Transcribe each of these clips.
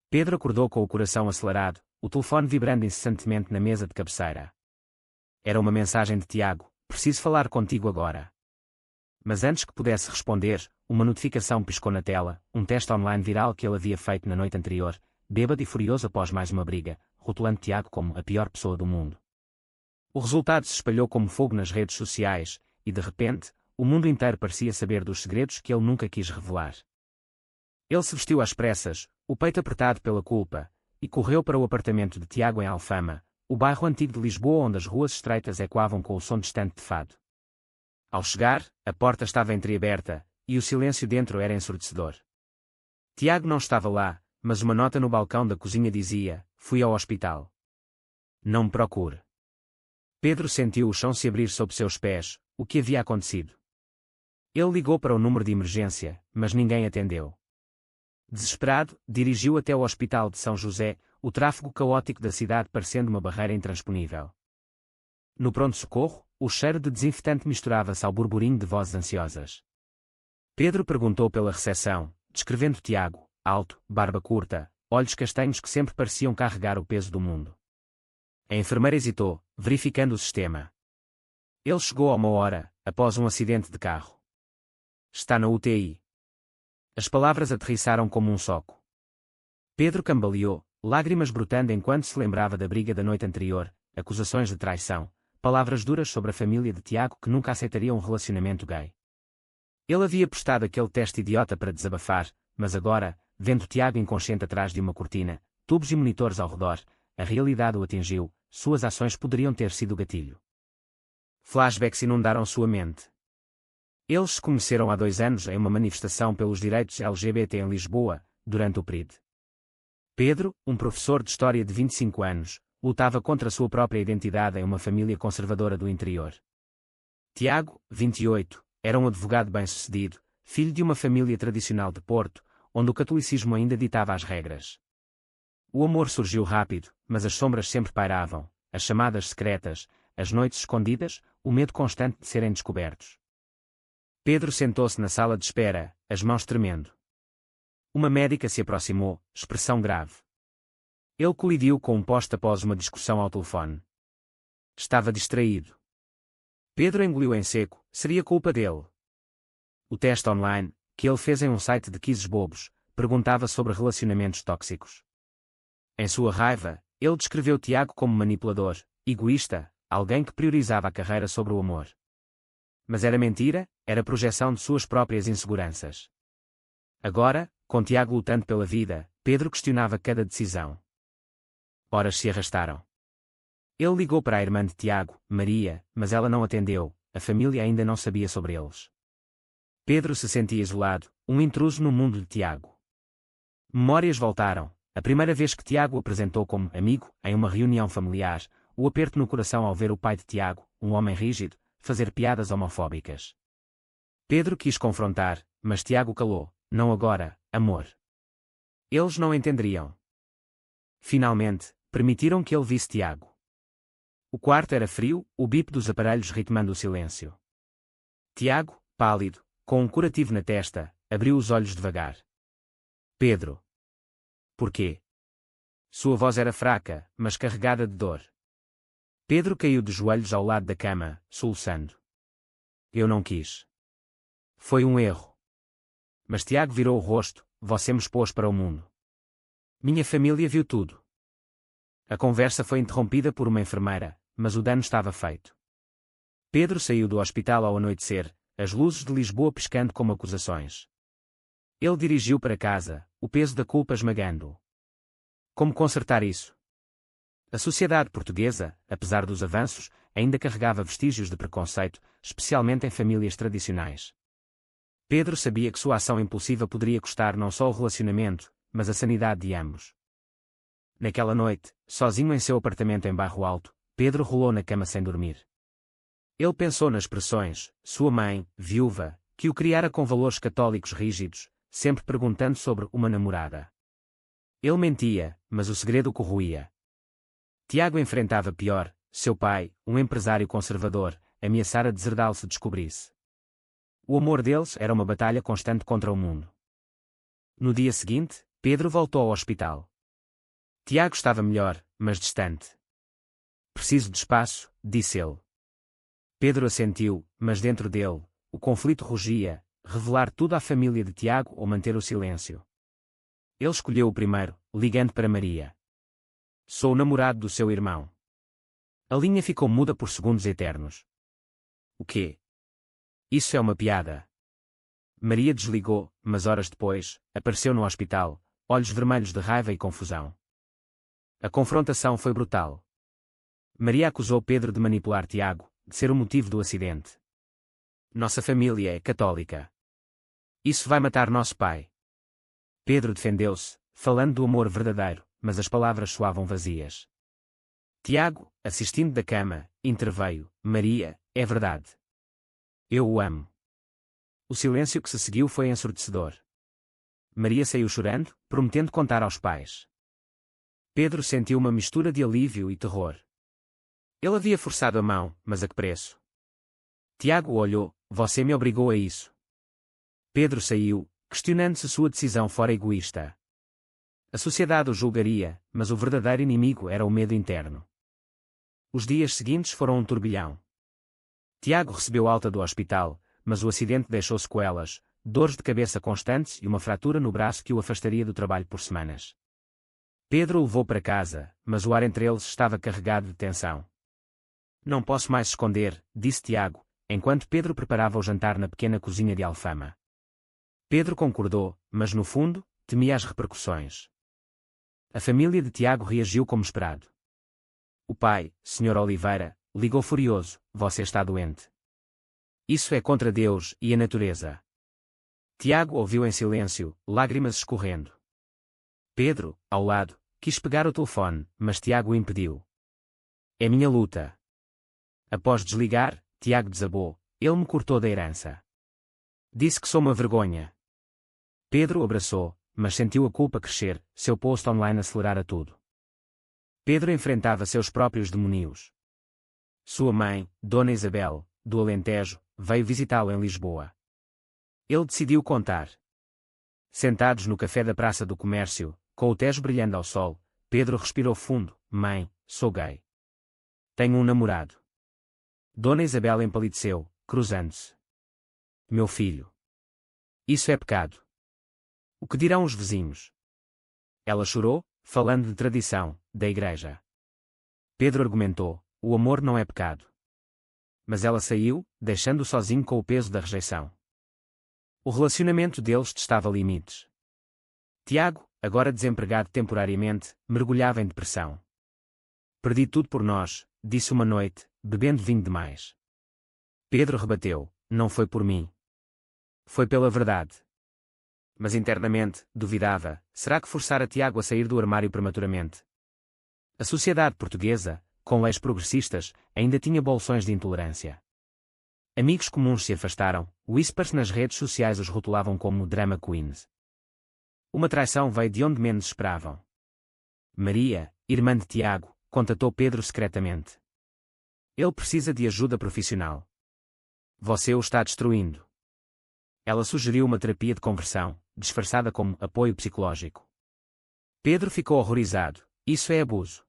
Pedro acordou com o coração acelerado, o telefone vibrando incessantemente na mesa de cabeceira. Era uma mensagem de Tiago: "Preciso falar contigo agora." Mas antes que pudesse responder, uma notificação piscou na tela, um teste online viral que ele havia feito na noite anterior, bêbado e furioso após mais uma briga, rotulando Tiago como a pior pessoa do mundo. O resultado se espalhou como fogo nas redes sociais, e de repente, o mundo inteiro parecia saber dos segredos que ele nunca quis revelar. Ele se vestiu às pressas, o peito apertado pela culpa, e correu para o apartamento de Tiago em Alfama, o bairro antigo de Lisboa onde as ruas estreitas ecoavam com o som distante de fado. Ao chegar, a porta estava entreaberta, e o silêncio dentro era ensurdecedor. Tiago não estava lá, mas uma nota no balcão da cozinha dizia: "Fui ao hospital. Não me procure." Pedro sentiu o chão se abrir sob seus pés. O que havia acontecido? Ele ligou para o número de emergência, mas ninguém atendeu. Desesperado, dirigiu até o hospital de São José, o tráfego caótico da cidade parecendo uma barreira intransponível. No pronto-socorro, o cheiro de desinfetante misturava-se ao burburinho de vozes ansiosas. Pedro perguntou pela recepção, descrevendo Tiago: alto, barba curta, olhos castanhos que sempre pareciam carregar o peso do mundo. A enfermeira hesitou, verificando o sistema. Ele chegou a 1 hora, após um acidente de carro. Está na UTI. As palavras aterrissaram como um soco. Pedro cambaleou, lágrimas brotando enquanto se lembrava da briga da noite anterior, acusações de traição, palavras duras sobre a família de Tiago que nunca aceitaria um relacionamento gay. Ele havia prestado aquele teste idiota para desabafar, mas agora, vendo Tiago inconsciente atrás de uma cortina, tubos e monitores ao redor, a realidade o atingiu, suas ações poderiam ter sido gatilho. Flashbacks inundaram sua mente. Eles se conheceram há 2 anos em uma manifestação pelos direitos LGBT em Lisboa, durante o PRID. Pedro, um professor de história de 25 anos, lutava contra sua própria identidade em uma família conservadora do interior. Tiago, 28, era um advogado bem-sucedido, filho de uma família tradicional de Porto, onde o catolicismo ainda ditava as regras. O amor surgiu rápido, mas as sombras sempre pairavam, as chamadas secretas, as noites escondidas, o medo constante de serem descobertos. Pedro sentou-se na sala de espera, as mãos tremendo. Uma médica se aproximou, expressão grave. Ele colidiu com um poste após uma discussão ao telefone. Estava distraído. Pedro engoliu em seco, seria culpa dele. O teste online, que ele fez em um site de quizzes bobos, perguntava sobre relacionamentos tóxicos. Em sua raiva, ele descreveu Tiago como manipulador, egoísta, alguém que priorizava a carreira sobre o amor. Mas era mentira, era projeção de suas próprias inseguranças. Agora, com Tiago lutando pela vida, Pedro questionava cada decisão. Horas se arrastaram. Ele ligou para a irmã de Tiago, Maria, mas ela não atendeu, a família ainda não sabia sobre eles. Pedro se sentia isolado, um intruso no mundo de Tiago. Memórias voltaram, a primeira vez que Tiago o apresentou como amigo, em uma reunião familiar, o aperto no coração ao ver o pai de Tiago, um homem rígido, fazer piadas homofóbicas. Pedro quis confrontar, mas Tiago calou: "Não agora, amor." Eles não entenderiam. Finalmente, permitiram que ele visse Tiago. O quarto era frio, o bip dos aparelhos ritmando o silêncio. Tiago, pálido, com um curativo na testa, abriu os olhos devagar. "Pedro." "Porquê?" Sua voz era fraca, mas carregada de dor. Pedro caiu de joelhos ao lado da cama, soluçando. "Eu não quis. Foi um erro." Mas Tiago virou o rosto: "Você me expôs para o mundo. Minha família viu tudo." A conversa foi interrompida por uma enfermeira, mas o dano estava feito. Pedro saiu do hospital ao anoitecer, as luzes de Lisboa piscando como acusações. Ele dirigiu para casa, o peso da culpa esmagando-o. Como consertar isso? A sociedade portuguesa, apesar dos avanços, ainda carregava vestígios de preconceito, especialmente em famílias tradicionais. Pedro sabia que sua ação impulsiva poderia custar não só o relacionamento, mas a sanidade de ambos. Naquela noite, sozinho em seu apartamento em Bairro Alto, Pedro rolou na cama sem dormir. Ele pensou nas pressões, sua mãe, viúva, que o criara com valores católicos rígidos, sempre perguntando sobre uma namorada. Ele mentia, mas o segredo o corroía. Tiago enfrentava pior: seu pai, um empresário conservador, ameaçara deserdá-lo se descobrisse. O amor deles era uma batalha constante contra o mundo. No dia seguinte, Pedro voltou ao hospital. Tiago estava melhor, mas distante. Preciso de espaço, disse ele. Pedro assentiu, mas dentro dele, o conflito rugia, revelar tudo à família de Tiago ou manter o silêncio. Ele escolheu o primeiro, ligando para Maria. Sou o namorado do seu irmão. A linha ficou muda por segundos eternos. O quê? Isso é uma piada. Maria desligou, mas horas depois, apareceu no hospital, olhos vermelhos de raiva e confusão. A confrontação foi brutal. Maria acusou Pedro de manipular Tiago, de ser o motivo do acidente. Nossa família é católica. Isso vai matar nosso pai. Pedro defendeu-se, falando do amor verdadeiro, mas as palavras soavam vazias. Tiago, assistindo da cama, interveio. Maria, é verdade. Eu o amo. O silêncio que se seguiu foi ensurdecedor. Maria saiu chorando, prometendo contar aos pais. Pedro sentiu uma mistura de alívio e terror. Ele havia forçado a mão, mas a que preço? Tiago olhou. Você me obrigou a isso. Pedro saiu, questionando se sua decisão fora egoísta. A sociedade o julgaria, mas o verdadeiro inimigo era o medo interno. Os dias seguintes foram um turbilhão. Tiago recebeu alta do hospital, mas o acidente deixou sequelas, dores de cabeça constantes e uma fratura no braço que o afastaria do trabalho por semanas. Pedro o levou para casa, mas o ar entre eles estava carregado de tensão. Não posso mais esconder, disse Tiago, enquanto Pedro preparava o jantar na pequena cozinha de Alfama. Pedro concordou, mas no fundo, temia as repercussões. A família de Tiago reagiu como esperado. O pai, Sr. Oliveira, ligou furioso: você está doente. Isso é contra Deus e a natureza. Tiago ouviu em silêncio, lágrimas escorrendo. Pedro, ao lado, quis pegar o telefone, mas Tiago o impediu. É minha luta. Após desligar, Tiago desabou: ele me cortou da herança. Disse que sou uma vergonha. Pedro o abraçou, mas sentiu a culpa crescer, seu post online acelerara tudo. Pedro enfrentava seus próprios demónios. Sua mãe, Dona Isabel, do Alentejo, veio visitá-lo em Lisboa. Ele decidiu contar. Sentados no café da Praça do Comércio, com o Tejo brilhando ao sol, Pedro respirou fundo: mãe, sou gay. Tenho um namorado. Dona Isabel empalideceu, cruzando-se. Meu filho. Isso é pecado. O que dirão os vizinhos? Ela chorou, falando de tradição, da igreja. Pedro argumentou: o amor não é pecado. Mas ela saiu, deixando-o sozinho com o peso da rejeição. O relacionamento deles testava limites. Tiago, agora desempregado temporariamente, mergulhava em depressão. Perdi tudo por nós, disse uma noite, bebendo vinho demais. Pedro rebateu: não foi por mim. Foi pela verdade. Mas internamente, duvidava: será que forçara Tiago a sair do armário prematuramente? A sociedade portuguesa, com leis progressistas, ainda tinha bolsões de intolerância. Amigos comuns se afastaram, whispers nas redes sociais os rotulavam como drama queens. Uma traição veio de onde menos esperavam. Maria, irmã de Tiago, contatou Pedro secretamente. Ele precisa de ajuda profissional. Você o está destruindo. Ela sugeriu uma terapia de conversão, disfarçada como apoio psicológico. Pedro ficou horrorizado: isso é abuso.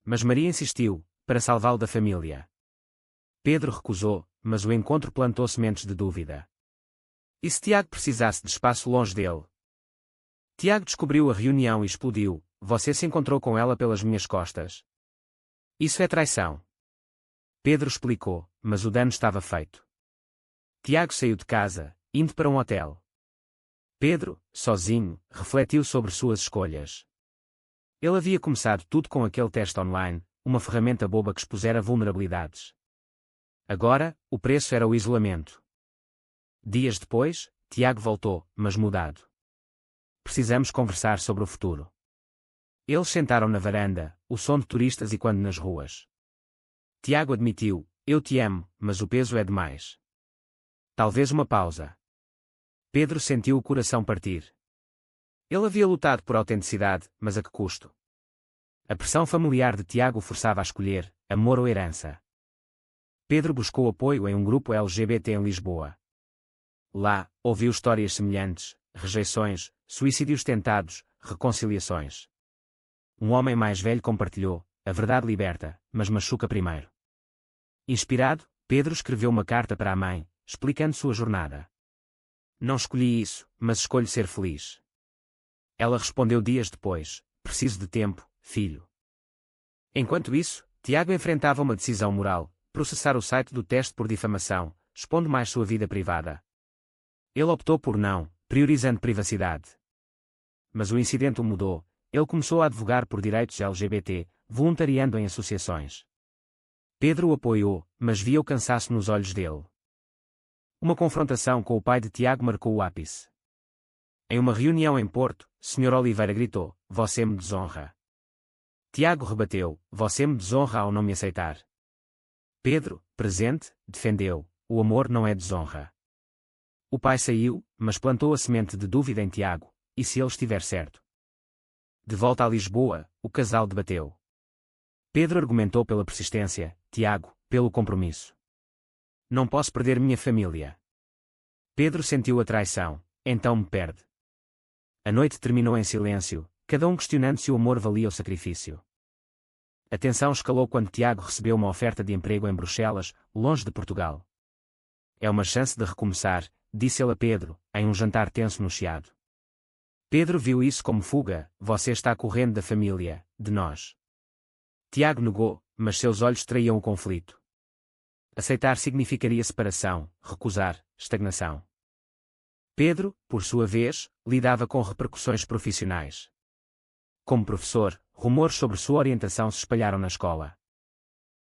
Mas Maria insistiu, para salvá-lo da família. Pedro recusou, mas o encontro plantou sementes de dúvida. E se Tiago precisasse de espaço longe dele? Tiago descobriu a reunião e explodiu: você se encontrou com ela pelas minhas costas. Isso é traição. Pedro explicou, mas o dano estava feito. Tiago saiu de casa, indo para um hotel. Pedro, sozinho, refletiu sobre suas escolhas. Ele havia começado tudo com aquele teste online, uma ferramenta boba que expusera vulnerabilidades. Agora, o preço era o isolamento. Dias depois, Tiago voltou, mas mudado. Precisamos conversar sobre o futuro. Eles sentaram na varanda, o som de turistas ecoando nas ruas. Tiago admitiu: eu te amo, mas o peso é demais. Talvez uma pausa. Pedro sentiu o coração partir. Ele havia lutado por autenticidade, mas a que custo? A pressão familiar de Tiago o forçava a escolher: amor ou herança. Pedro buscou apoio em um grupo LGBT em Lisboa. Lá, ouviu histórias semelhantes: rejeições, suicídios tentados, reconciliações. um homem mais velho compartilhou: a verdade liberta, mas machuca primeiro. Inspirado, Pedro escreveu uma carta para a mãe, explicando sua jornada. Não escolhi isso, mas escolho ser feliz. Ela respondeu dias depois: preciso de tempo, filho. Enquanto isso, Tiago enfrentava uma decisão moral: processar o site do teste por difamação, expondo mais sua vida privada. Ele optou por não, priorizando privacidade. Mas o incidente o mudou. Ele começou a advogar por direitos LGBT, voluntariando em associações. Pedro o apoiou, mas via o cansaço nos olhos dele. Uma confrontação com o pai de Tiago marcou o ápice. Em uma reunião em Porto, Sr. Oliveira gritou: você me desonra. Tiago rebateu: você me desonra ao não me aceitar. Pedro, presente, defendeu: o amor não é desonra. O pai saiu, mas plantou a semente de dúvida em Tiago: e se ele estiver certo? De volta a Lisboa, o casal debateu. Pedro argumentou pela persistência, Tiago, pelo compromisso. Não posso perder minha família. Pedro sentiu a traição: então me perde. A noite terminou em silêncio, cada um questionando se o amor valia o sacrifício. A tensão escalou quando Tiago recebeu uma oferta de emprego em Bruxelas, longe de Portugal. É uma chance de recomeçar, disse ele a Pedro, em um jantar tenso no Chiado. Pedro viu isso como fuga: você está correndo da família, de nós. Tiago negou, mas seus olhos traíam o conflito. Aceitar significaria separação, recusar, estagnação. Pedro, por sua vez, lidava com repercussões profissionais. Como professor, rumores sobre sua orientação se espalharam na escola.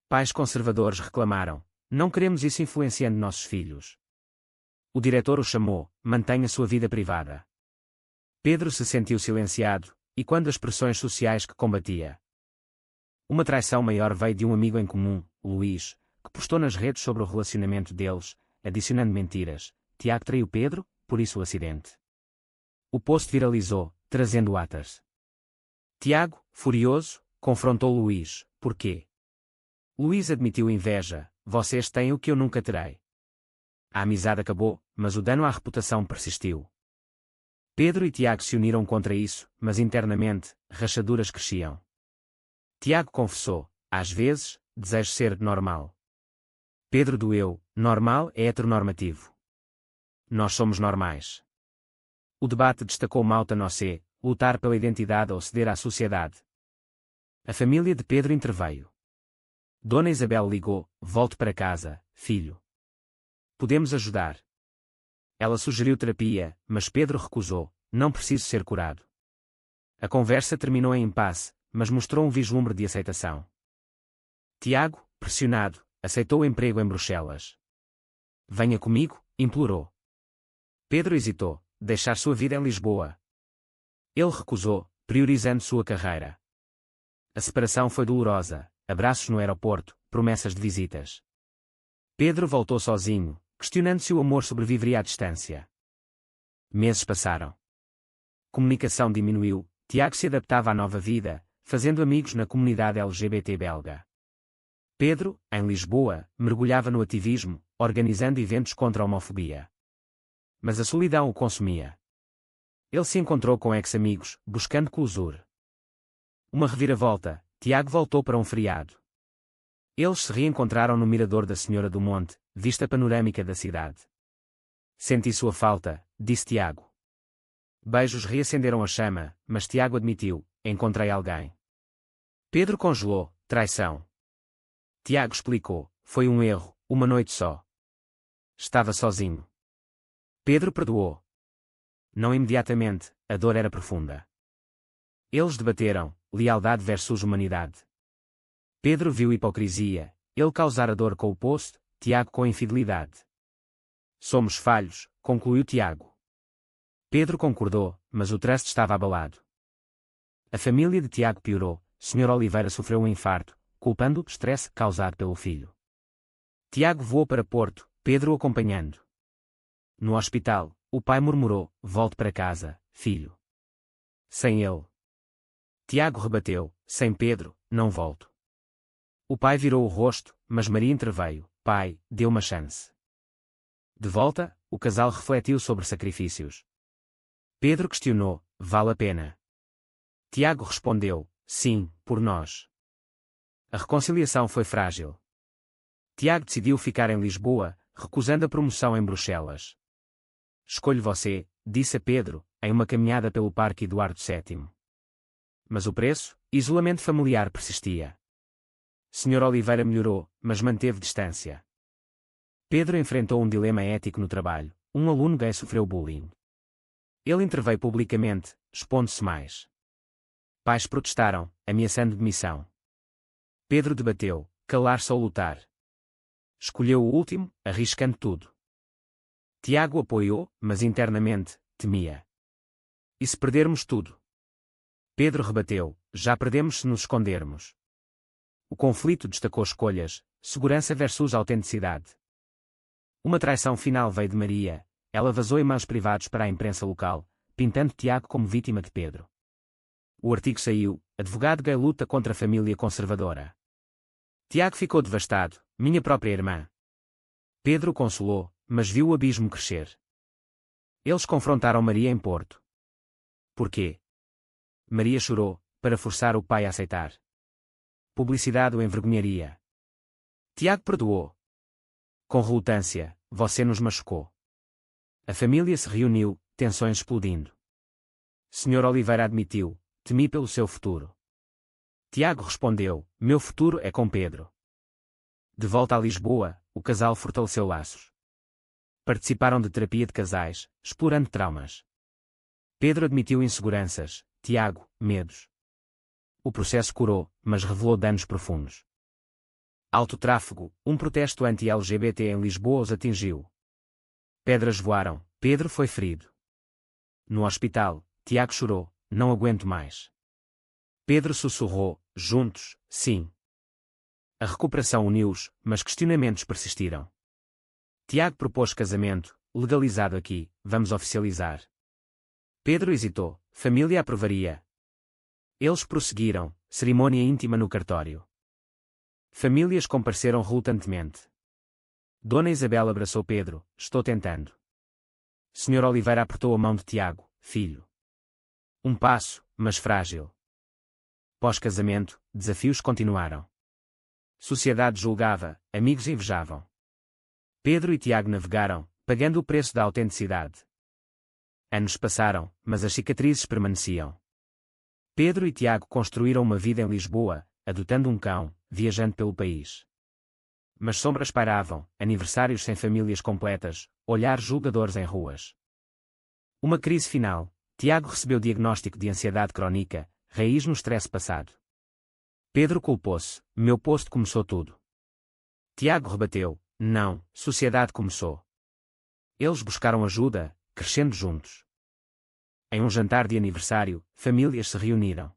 Pais conservadores reclamaram: não queremos isso influenciando nossos filhos. O diretor o chamou: mantenha sua vida privada. Pedro se sentiu silenciado, e quando as pressões sociais que combatia. Uma traição maior veio de um amigo em comum, Luís, que postou nas redes sobre o relacionamento deles, adicionando mentiras: Tiago traiu Pedro, por isso o acidente. O post viralizou, trazendo atas. Tiago, furioso, confrontou Luís: por quê? Luís admitiu inveja: vocês têm o que eu nunca terei. A amizade acabou, mas o dano à reputação persistiu. Pedro e Tiago se uniram contra isso, mas internamente, rachaduras cresciam. Tiago confessou: às vezes, desejo ser normal. Pedro doeu: normal é heteronormativo. Nós somos normais. O debate destacou Malta Nossé: lutar pela identidade ou ceder à sociedade. A família de Pedro interveio. Dona Isabel ligou: volte para casa, filho. Podemos ajudar. Ela sugeriu terapia, mas Pedro recusou: não preciso ser curado. A conversa terminou em impasse, mas mostrou um vislumbre de aceitação. Tiago, pressionado, aceitou o emprego em Bruxelas. Venha comigo, implorou. Pedro hesitou: deixar sua vida em Lisboa. Ele recusou, priorizando sua carreira. A separação foi dolorosa: abraços no aeroporto, promessas de visitas. Pedro voltou sozinho, questionando se o amor sobreviveria à distância. Meses passaram. Comunicação diminuiu, Tiago se adaptava à nova vida, fazendo amigos na comunidade LGBT belga. Pedro, em Lisboa, mergulhava no ativismo, organizando eventos contra a homofobia. Mas a solidão o consumia. Ele se encontrou com ex-amigos, buscando closure. Uma reviravolta: Tiago voltou para um feriado. Eles se reencontraram no mirador da Senhora do Monte, vista panorâmica da cidade. Senti sua falta, disse Tiago. Beijos reacenderam a chama, mas Tiago admitiu: encontrei alguém. Pedro congelou: traição. Tiago explicou: foi um erro, uma noite só. Estava sozinho. Pedro perdoou. Não imediatamente, a dor era profunda. Eles debateram: lealdade versus humanidade. Pedro viu hipocrisia: ele causara dor com o post, Tiago com a infidelidade. Somos falhos, concluiu Tiago. Pedro concordou, mas o trust estava abalado. A família de Tiago piorou: Sr. Oliveira sofreu um infarto, culpando o estresse causado pelo filho. Tiago voou para Porto, Pedro o acompanhando. No hospital, o pai murmurou: volte para casa, filho. Sem ele. Tiago rebateu: sem Pedro, não volto. O pai virou o rosto, mas Maria interveio: pai, dê uma chance. De volta, o casal refletiu sobre sacrifícios. Pedro questionou: vale a pena? Tiago respondeu: sim, por nós. A reconciliação foi frágil. Tiago decidiu ficar em Lisboa, recusando a promoção em Bruxelas. Escolho você, disse a Pedro, em uma caminhada pelo Parque Eduardo VII. Mas o preço, isolamento familiar persistia. Sr. Oliveira melhorou, mas manteve distância. Pedro enfrentou um dilema ético no trabalho. Um aluno gay sofreu bullying. Ele interveio publicamente, expondo-se mais. Pais protestaram, ameaçando demissão. Pedro debateu, calar-se ou lutar. Escolheu o último, arriscando tudo. Tiago apoiou, mas internamente, temia. E se perdermos tudo? Pedro rebateu, já perdemos se nos escondermos. O conflito destacou escolhas, segurança versus autenticidade. Uma traição final veio de Maria, ela vazou e-mails privados para a imprensa local, pintando Tiago como vítima de Pedro. O artigo saiu, advogado gay luta contra a família conservadora. Tiago ficou devastado, minha própria irmã. Pedro o consolou, mas viu o abismo crescer. Eles confrontaram Maria em Porto. Porquê? Maria chorou, para forçar o pai a aceitar. Publicidade o envergonharia. Tiago perdoou. Com relutância, você nos machucou. A família se reuniu, tensões explodindo. Sr. Oliveira admitiu, temi pelo seu futuro. Tiago respondeu, meu futuro é com Pedro. De volta a Lisboa, o casal fortaleceu laços. Participaram de terapia de casais, explorando traumas. Pedro admitiu inseguranças, Tiago, medos. O processo curou, mas revelou danos profundos. Alto tráfego, um protesto anti-LGBT em Lisboa os atingiu. Pedras voaram, Pedro foi ferido. No hospital, Tiago chorou, não aguento mais. Pedro sussurrou, juntos, sim. A recuperação uniu-os, mas questionamentos persistiram. Tiago propôs casamento, legalizado aqui, vamos oficializar. Pedro hesitou, família aprovaria. Eles prosseguiram, cerimônia íntima no cartório. Famílias compareceram relutantemente. Dona Isabel abraçou Pedro, estou tentando. Sr. Oliveira apertou a mão de Tiago, filho. Um passo, mas frágil. Pós-casamento, desafios continuaram. Sociedade julgava, amigos invejavam. Pedro e Tiago navegaram, pagando o preço da autenticidade. Anos passaram, mas as cicatrizes permaneciam. Pedro e Tiago construíram uma vida em Lisboa, adotando um cão, viajando pelo país. Mas sombras pairavam, aniversários sem famílias completas, olhares julgadores em ruas. Uma crise final, Tiago recebeu diagnóstico de ansiedade crónica, raiz no stress passado. Pedro culpou-se, meu posto começou tudo. Tiago rebateu, não, sociedade começou. Eles buscaram ajuda, crescendo juntos. Em um jantar de aniversário, famílias se reuniram.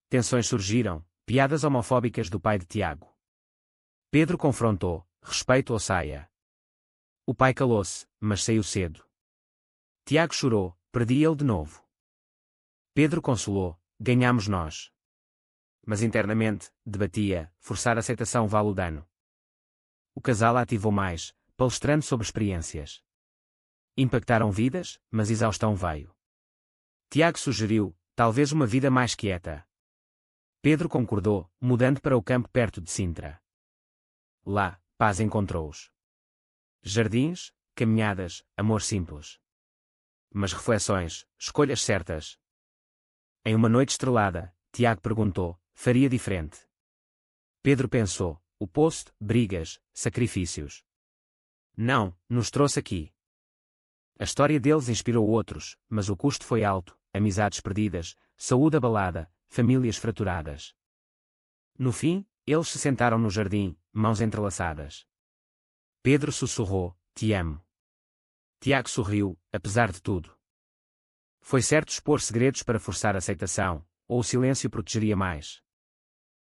Tensões surgiram, piadas homofóbicas do pai de Tiago. Pedro confrontou, respeito ou saia. O pai calou-se, mas saiu cedo. Tiago chorou, perdi ele de novo. Pedro consolou, ganhamos nós. Mas internamente, debatia, forçar aceitação vale o dano. O casal ativou mais, palestrando sobre experiências. Impactaram vidas, mas exaustão veio. Tiago sugeriu, talvez uma vida mais quieta. Pedro concordou, mudando para o campo perto de Sintra. Lá, paz encontrou-os. Jardins, caminhadas, amor simples. Mas reflexões, escolhas certas. Em uma noite estrelada, Tiago perguntou, faria diferente? Pedro pensou, o posto, brigas, sacrifícios. Não, nos trouxe aqui. A história deles inspirou outros, mas o custo foi alto, amizades perdidas, saúde abalada, famílias fraturadas. No fim, eles se sentaram no jardim, mãos entrelaçadas. Pedro sussurrou, te amo. Tiago sorriu, apesar de tudo. Foi certo expor segredos para forçar aceitação, ou o silêncio protegeria mais?